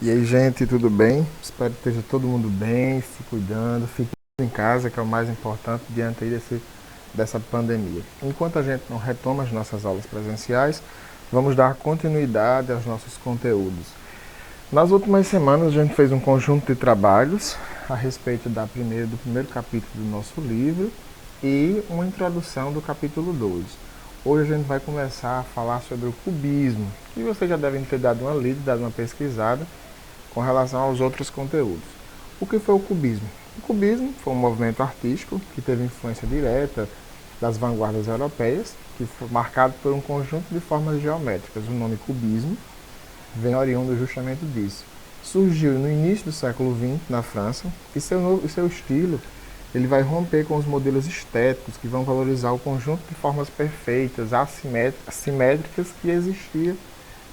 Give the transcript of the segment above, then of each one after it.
E aí, gente, tudo bem? Espero que esteja todo mundo bem, se cuidando, fique em casa, que é o mais importante diante aí dessa pandemia. Enquanto a gente não retoma as nossas aulas presenciais, vamos dar continuidade aos nossos conteúdos. Nas últimas semanas, a gente fez um conjunto de trabalhos a respeito do primeiro capítulo do nosso livro e uma introdução do capítulo 2. Hoje a gente vai começar a falar sobre o cubismo, que vocês já devem ter dado uma lida, dado uma pesquisada com relação aos outros conteúdos. O que foi o cubismo? O cubismo foi um movimento artístico que teve influência direta das vanguardas europeias, que foi marcado por um conjunto de formas geométricas. O nome cubismo vem oriundo justamente disso. Surgiu no início do século XX na França e seu estilo ele vai romper com os modelos estéticos que vão valorizar o conjunto de formas perfeitas, assimétricas que existia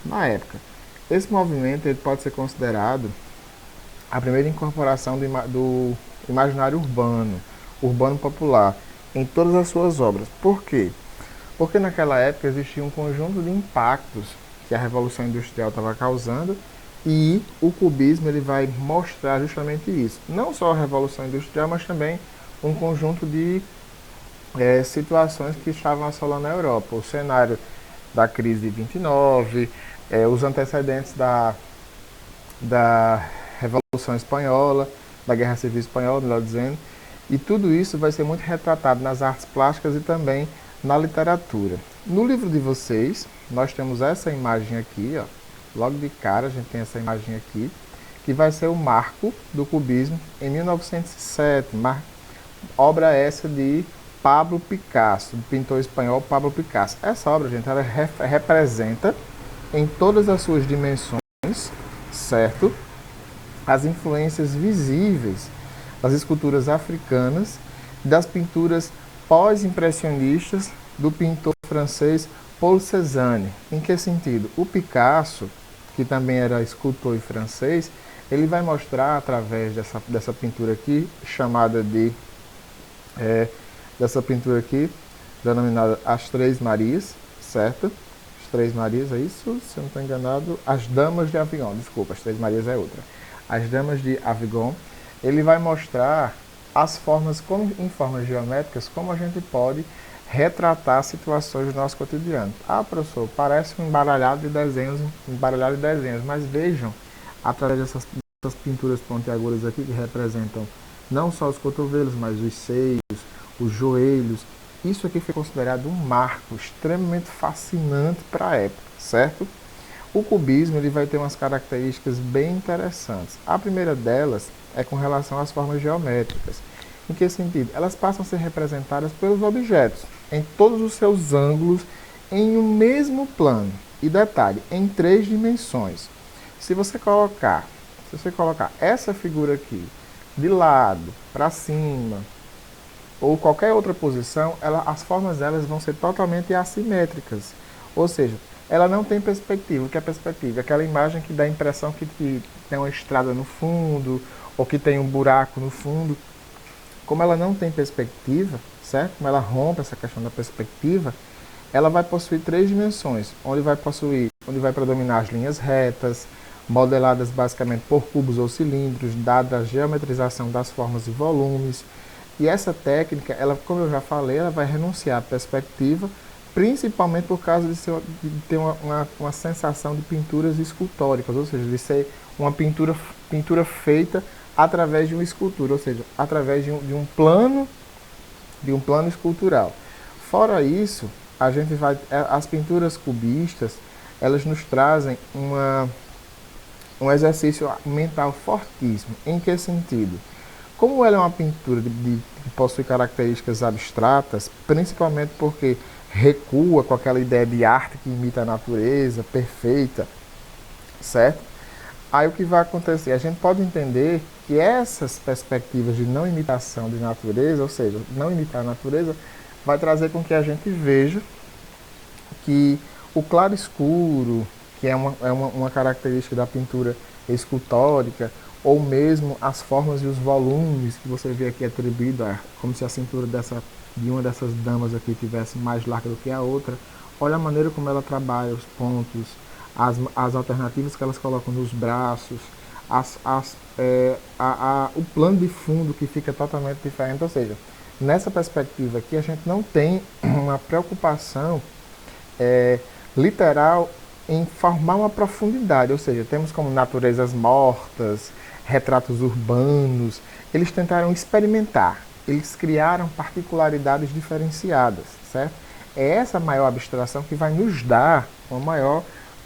na época. Esse movimento ele pode ser considerado a primeira incorporação do imaginário urbano popular, em todas as suas obras. Por quê? Porque naquela época existia um conjunto de impactos que a Revolução Industrial estava causando e o cubismo ele vai mostrar justamente isso. Não só a Revolução Industrial, mas também um conjunto de situações que estavam assolando a Europa. O cenário da crise de 29, os antecedentes da Revolução Espanhola, da Guerra Civil Espanhola, melhor dizendo, e tudo isso vai ser muito retratado nas artes plásticas e também na literatura. No livro de vocês, nós temos essa imagem aqui, ó, logo de cara a gente tem essa imagem aqui, que vai ser o marco do cubismo em 1907, obra essa de Pablo Picasso, do pintor espanhol Pablo Picasso. Essa obra, gente, ela representa em todas as suas dimensões, certo? As influências visíveis das esculturas africanas, das pinturas pós-impressionistas do pintor francês Paul Cézanne. Em que sentido? O Picasso, que também era escultor e francês, ele vai mostrar através dessa pintura aqui, chamada de dessa pintura aqui, denominada As Três Marias, certo? As Três Marias é isso? Se eu não estou enganado, As Damas de Avignon, desculpa, As Três Marias é outra. As Damas de Avignon, ele vai mostrar as formas, em formas geométricas, como a gente pode retratar situações do nosso cotidiano. Ah, professor, parece um embaralhado de desenhos, mas vejam, através dessas pinturas pontiagudas aqui, que representam não só os cotovelos, mas os seios, os joelhos. Isso aqui foi considerado um marco extremamente fascinante para a época, certo? O cubismo ele vai ter umas características bem interessantes. A primeira delas é com relação às formas geométricas. Em que sentido? Elas passam a ser representadas pelos objetos, em todos os seus ângulos, em um mesmo plano. E detalhe, em 3 dimensões. Se você colocar essa figura aqui de lado, para cima, ou qualquer outra posição, as formas delas vão ser totalmente assimétricas. Ou seja, ela não tem perspectiva. O que é perspectiva? Aquela imagem que dá a impressão que tem uma estrada no fundo, ou que tem um buraco no fundo. Como ela não tem perspectiva, certo? Como ela rompe essa questão da perspectiva, ela vai possuir 3 dimensões, onde vai predominar as linhas retas, modeladas basicamente por cubos ou cilindros, dada a geometrização das formas e volumes. E essa técnica, ela, como eu já falei, ela vai renunciar à perspectiva, principalmente por causa de ter uma sensação de pinturas escultóricas, ou seja, de ser uma pintura feita através de uma escultura, ou seja, através de um plano escultural. Fora isso, as pinturas cubistas, elas nos trazem um exercício mental fortíssimo. Em que sentido? Como ela é uma pintura que possui características abstratas, principalmente porque recua com aquela ideia de arte que imita a natureza, perfeita, certo? Aí o que vai acontecer? A gente pode entender que essas perspectivas de não imitação de natureza, ou seja, não imitar a natureza, vai trazer com que a gente veja que o claro escuro, que é uma característica da pintura escultórica, ou mesmo as formas e os volumes que você vê aqui atribuído, como se a cintura de uma dessas damas aqui tivesse mais larga do que a outra. Olha a maneira como ela trabalha os pontos, as alternativas que elas colocam nos braços, o plano de fundo que fica totalmente diferente. Ou seja, nessa perspectiva aqui, a gente não tem uma preocupação literal em formar uma profundidade, ou seja, temos como naturezas mortas, retratos urbanos. Eles tentaram experimentar, eles criaram particularidades diferenciadas, certo? É essa maior abstração que vai nos dar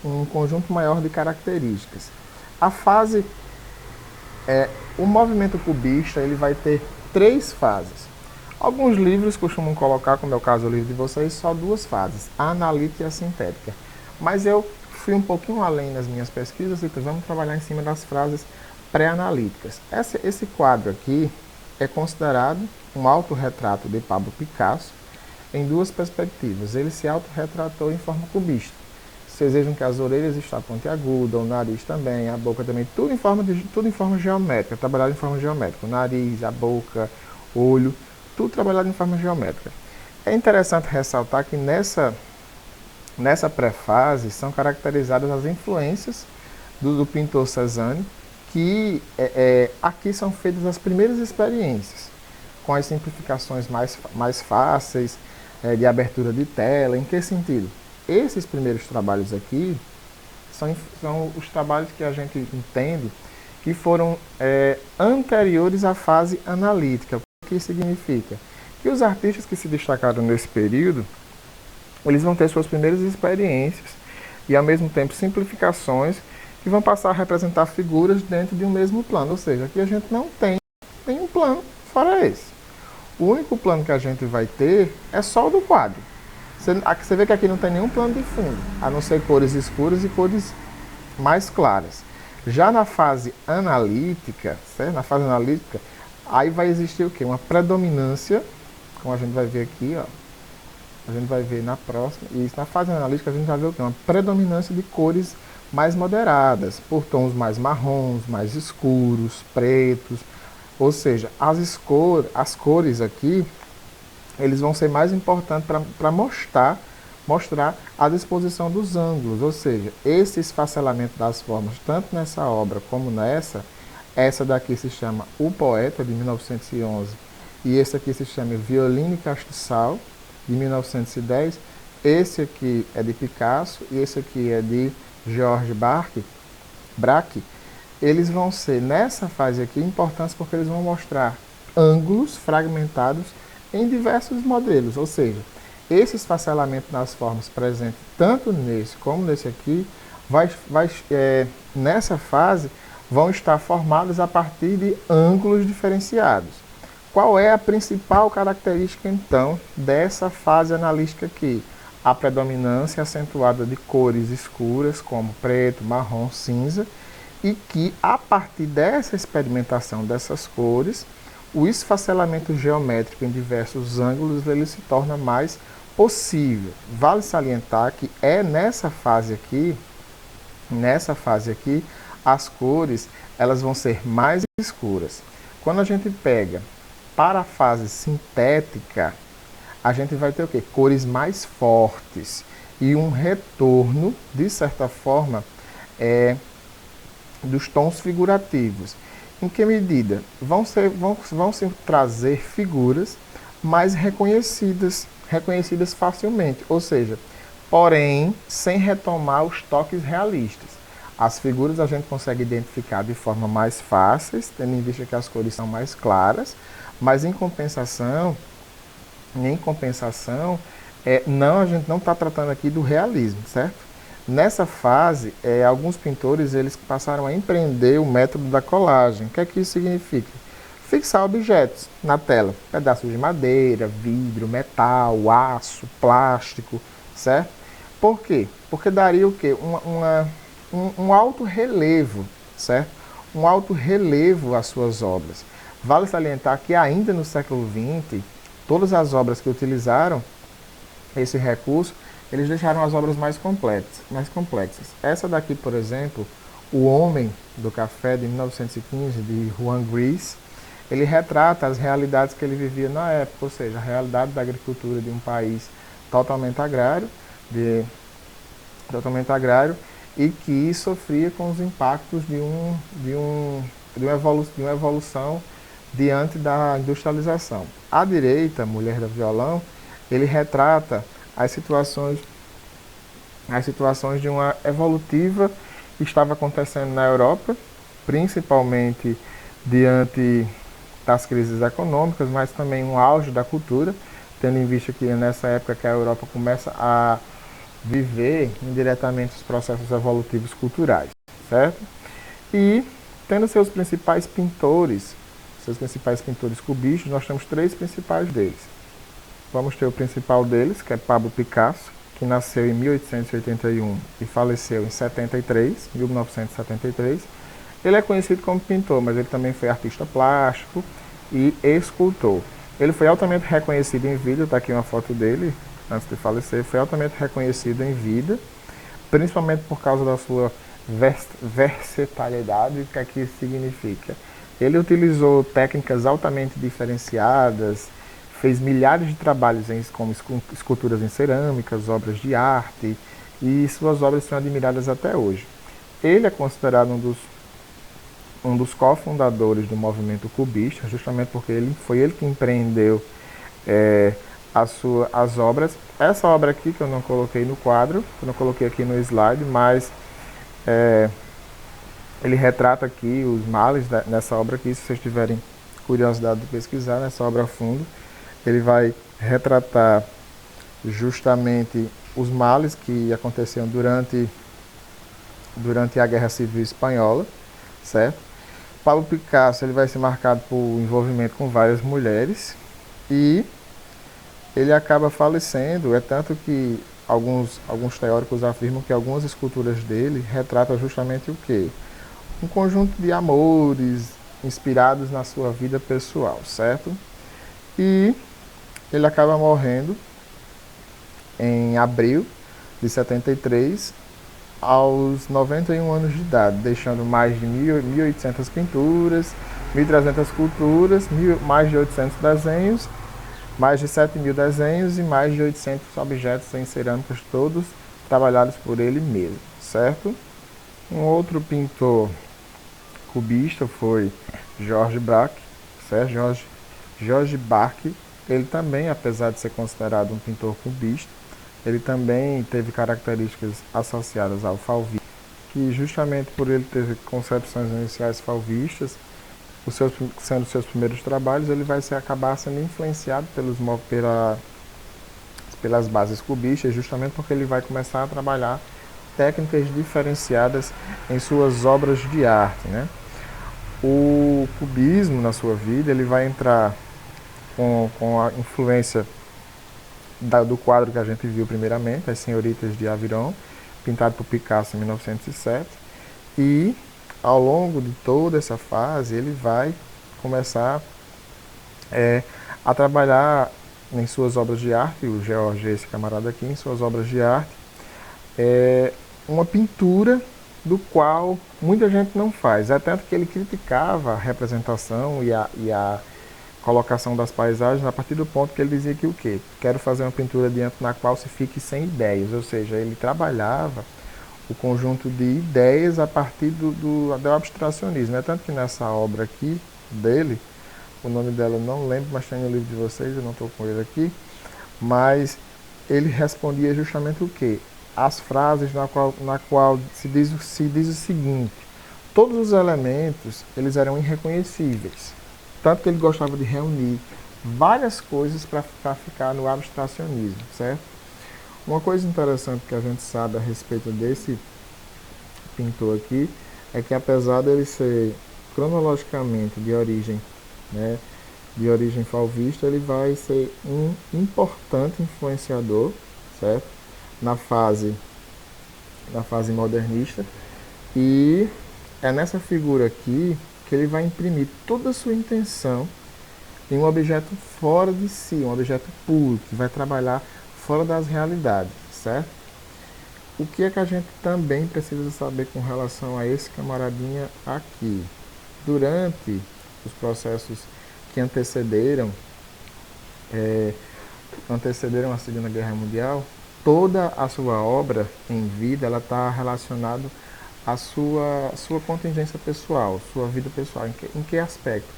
um conjunto maior de características. A fase, o movimento cubista, ele vai ter 3 fases. Alguns livros costumam colocar, como é o caso do livro de vocês, só 2 fases, a analítica e a sintética. Mas eu fui um pouquinho além nas minhas pesquisas e vamos trabalhar em cima das frases pré-analíticas. Esse quadro aqui é considerado um autorretrato de Pablo Picasso em 2 perspectivas. Ele se autorretratou em forma cubista. Vocês vejam que as orelhas estão pontiagudas, o nariz também, a boca também, tudo em forma geométrica, trabalhado em forma geométrica. O nariz, a boca, o olho, tudo trabalhado em forma geométrica. É interessante ressaltar que nessa pré-fase são caracterizadas as influências do pintor Cézanne, que aqui são feitas as primeiras experiências, com as simplificações mais fáceis, de abertura de tela. Em que sentido? Esses primeiros trabalhos aqui são os trabalhos que a gente entende que foram anteriores à fase analítica. O que significa? Que os artistas que se destacaram nesse período, eles vão ter suas primeiras experiências e, ao mesmo tempo, simplificações que vão passar a representar figuras dentro de um mesmo plano. Ou seja, aqui a gente não tem nenhum plano fora esse. O único plano que a gente vai ter é só o do quadro. Você vê que aqui não tem nenhum plano de fundo, a não ser cores escuras e cores mais claras. Já na fase analítica, certo? Na fase analítica, aí vai existir o quê? Uma predominância, como a gente vai ver aqui, ó. A gente vai ver na próxima. E na fase analítica a gente vai ver o quê? Uma predominância de cores mais moderadas, por tons mais marrons, mais escuros, pretos. Ou seja, as cores aqui, eles vão ser mais importantes para mostrar a disposição dos ângulos. Ou seja, esse esfacelamento das formas, tanto nessa obra como essa daqui se chama O Poeta, de 1911, e esse aqui se chama Violino e Castiçal, de 1910. Esse aqui é de Picasso e esse aqui é de Georges Braque. Eles vão ser, nessa fase aqui, importantes porque eles vão mostrar ângulos fragmentados em diversos modelos, ou seja, esse esfacelamento nas formas presente tanto nesse como nesse aqui, nessa fase, vão estar formados a partir de ângulos diferenciados. Qual é a principal característica, então, dessa fase analítica aqui? A predominância acentuada de cores escuras, como preto, marrom, cinza, e que, a partir dessa experimentação dessas cores, o esfacelamento geométrico em diversos ângulos ele se torna mais possível. Vale salientar que nessa fase aqui, as cores elas vão ser mais escuras. Quando a gente pega para a fase sintética, a gente vai ter o quê? Cores mais fortes e um retorno, de certa forma, dos tons figurativos. Em que medida? Vão se trazer figuras mais reconhecidas facilmente, ou seja, porém, sem retomar os toques realistas. As figuras a gente consegue identificar de forma mais fácil, tendo em vista que as cores são mais claras, mas em compensação, a gente não está tratando aqui do realismo, certo? Nessa fase, alguns pintores eles passaram a empreender o método da colagem. O que é que isso significa? Fixar objetos na tela, pedaços de madeira, vidro, metal, aço, plástico, certo? Por quê? Porque daria o quê? Um alto relevo, certo? Um alto relevo às suas obras. Vale salientar que ainda no século XX, todas as obras que utilizaram esse recurso, eles deixaram as obras mais complexas. Essa daqui, por exemplo, O Homem do Café, de 1915, de Juan Gris, ele retrata as realidades que ele vivia na época, ou seja, a realidade da agricultura de um país totalmente agrário, e que sofria com os impactos de uma evolução diante da industrialização. À direita, Mulher do Violão, ele retrata as situações de uma evolutiva que estava acontecendo na Europa, principalmente diante das crises econômicas, mas também um auge da cultura, tendo em vista que nessa época que a Europa começa a viver indiretamente os processos evolutivos culturais, certo? E tendo seus principais pintores cubistas, nós temos três principais deles. Vamos ter o principal deles, que é Pablo Picasso, que nasceu em 1881 e faleceu em 1973. Ele é conhecido como pintor, mas ele também foi artista plástico e escultor. Ele foi altamente reconhecido em vida, está aqui uma foto dele, antes de falecer, foi altamente reconhecido em vida, principalmente por causa da sua versatilidade. O que é que isso significa? Ele utilizou técnicas altamente diferenciadas, fez milhares de trabalhos como esculturas em cerâmicas, obras de arte, e suas obras são admiradas até hoje. Ele é considerado um dos cofundadores do movimento cubista, justamente porque foi ele que empreendeu as obras. Essa obra aqui, que eu não coloquei no quadro, que eu não coloquei aqui no slide, mas ele retrata aqui os males nessa obra aqui, se vocês tiverem curiosidade de pesquisar nessa obra a fundo. Ele vai retratar justamente os males que aconteciam durante a Guerra Civil Espanhola, certo? Pablo Picasso ele vai ser marcado por envolvimento com várias mulheres e ele acaba falecendo. É tanto que alguns teóricos afirmam que algumas esculturas dele retratam justamente o quê? Um conjunto de amores inspirados na sua vida pessoal, certo? E ele acaba morrendo em abril de 73, aos 91 anos de idade, deixando mais de 1.800 pinturas, 1.300 esculturas, mais de 800 desenhos, mais de 7.000 desenhos e mais de 800 objetos em cerâmicas, todos trabalhados por ele mesmo, certo? Um outro pintor cubista foi George Braque, certo? George Braque. Ele também, apesar de ser considerado um pintor cubista, ele também teve características associadas ao fauvismo, que justamente por ele ter concepções iniciais fauvistas, sendo seus primeiros trabalhos, ele vai acabar sendo influenciado pelas bases cubistas, justamente porque ele vai começar a trabalhar técnicas diferenciadas em suas obras de arte, né? O cubismo, na sua vida, ele vai entrar com a influência do quadro que a gente viu primeiramente, As Senhoritas de Aviron, pintado por Picasso em 1907. E ao longo de toda essa fase, ele vai começar a trabalhar em suas obras de arte, o George, esse camarada aqui, em suas obras de arte, uma pintura do qual muita gente não faz. É tanto que ele criticava a representação e a colocação das paisagens a partir do ponto que ele dizia que o quê? Quero fazer uma pintura diante na qual se fique sem ideias, ou seja, ele trabalhava o conjunto de ideias a partir do abstracionismo. É tanto que nessa obra aqui dele, o nome dela eu não lembro, mas tem no livro de vocês, eu não estou com ele aqui, mas ele respondia justamente o quê? As frases na qual se diz o seguinte: todos os elementos eles eram irreconhecíveis. Tanto que ele gostava de reunir várias coisas para ficar no abstracionismo, certo? Uma coisa interessante que a gente sabe a respeito desse pintor aqui é que, apesar dele ser cronologicamente de origem fauvista, ele vai ser um importante influenciador, certo? Na fase modernista, e é nessa figura aqui que ele vai imprimir toda a sua intenção em um objeto fora de si, um objeto puro, que vai trabalhar fora das realidades, certo? O que é que a gente também precisa saber com relação a esse camaradinha aqui? Durante os processos que antecederam a Segunda Guerra Mundial, toda a sua obra em vida, ela está relacionada à sua contingência pessoal, sua vida pessoal. Em que aspecto?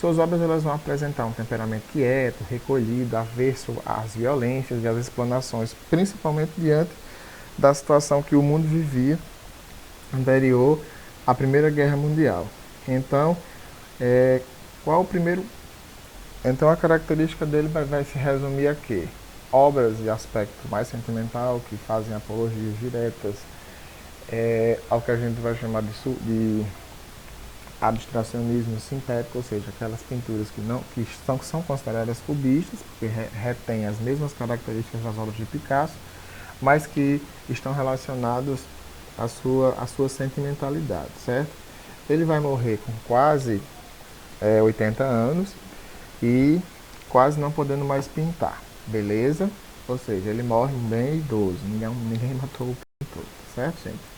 Suas obras elas vão apresentar um temperamento quieto, recolhido, averso às violências e às explanações, principalmente diante da situação que o mundo vivia anterior à Primeira Guerra Mundial. Então, qual o primeiro? Então, a característica dele vai se resumir a quê? Obras de aspecto mais sentimental, que fazem apologias diretas ao que a gente vai chamar de abstracionismo sintético, ou seja, aquelas pinturas que são consideradas cubistas, porque retêm as mesmas características das obras de Picasso, mas que estão relacionados à sua sentimentalidade, certo? Ele vai morrer com quase 80 anos e quase não podendo mais pintar, beleza? Ou seja, ele morre bem idoso, ninguém matou o pintor, certo, gente?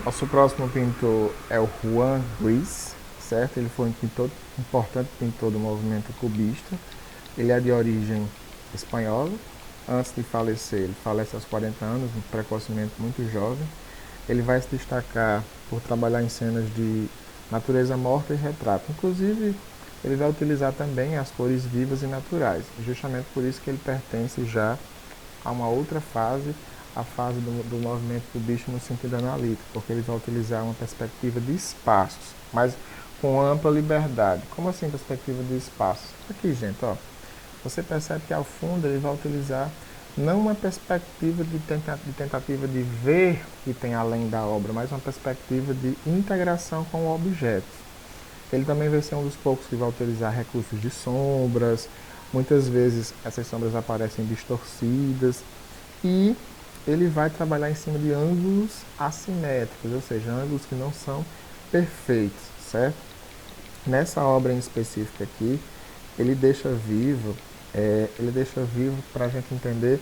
Nosso próximo pintor é o Juan Gris, certo? Ele foi um importante pintor do movimento cubista. Ele é de origem espanhola. Antes de falecer, ele falece aos 40 anos, precocemente muito jovem. Ele vai se destacar por trabalhar em cenas de natureza morta e retrato. Inclusive, ele vai utilizar também as cores vivas e naturais. Justamente por isso que ele pertence já a uma outra fase, a fase do movimento cubista no sentido analítico, porque ele vai utilizar uma perspectiva de espaços, mas com ampla liberdade. Como assim perspectiva de espaços? Aqui, gente, ó, você percebe que ao fundo ele vai utilizar não uma perspectiva de tentativa de ver o que tem além da obra, mas uma perspectiva de integração com o objeto. Ele também vai ser um dos poucos que vai utilizar recursos de sombras. Muitas vezes essas sombras aparecem distorcidas e ele vai trabalhar em cima de ângulos assimétricos, ou seja, ângulos que não são perfeitos, certo? Nessa obra em específico aqui, ele deixa vivo para a gente entender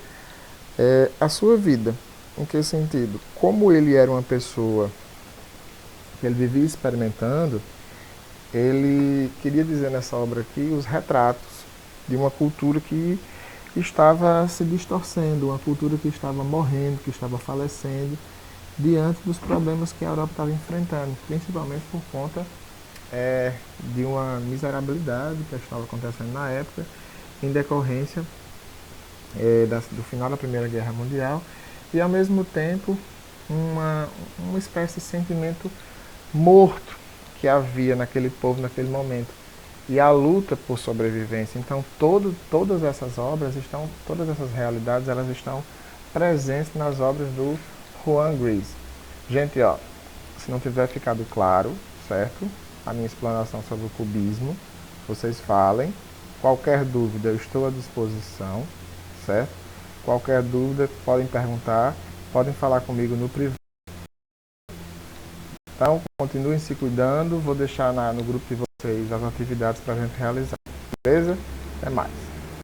a sua vida. Em que sentido? Como ele era uma pessoa que ele vivia experimentando, ele queria dizer nessa obra aqui os retratos de uma cultura que estava se distorcendo, uma cultura que estava morrendo, que estava falecendo, diante dos problemas que a Europa estava enfrentando, principalmente por conta de uma miserabilidade que estava acontecendo na época, em decorrência do final da Primeira Guerra Mundial, e ao mesmo tempo uma espécie de sentimento morto que havia naquele povo naquele momento, e a luta por sobrevivência. Então todas essas obras todas essas realidades, elas estão presentes nas obras do Juan Gris. Gente, ó, se não tiver ficado claro, certo? A minha explanação sobre o cubismo, vocês falem. Qualquer dúvida, eu estou à disposição, certo? Qualquer dúvida, podem perguntar, podem falar comigo no privado. Então, continuem se cuidando. Vou deixar no grupo de vocês as atividades para a gente realizar. Beleza? Até mais.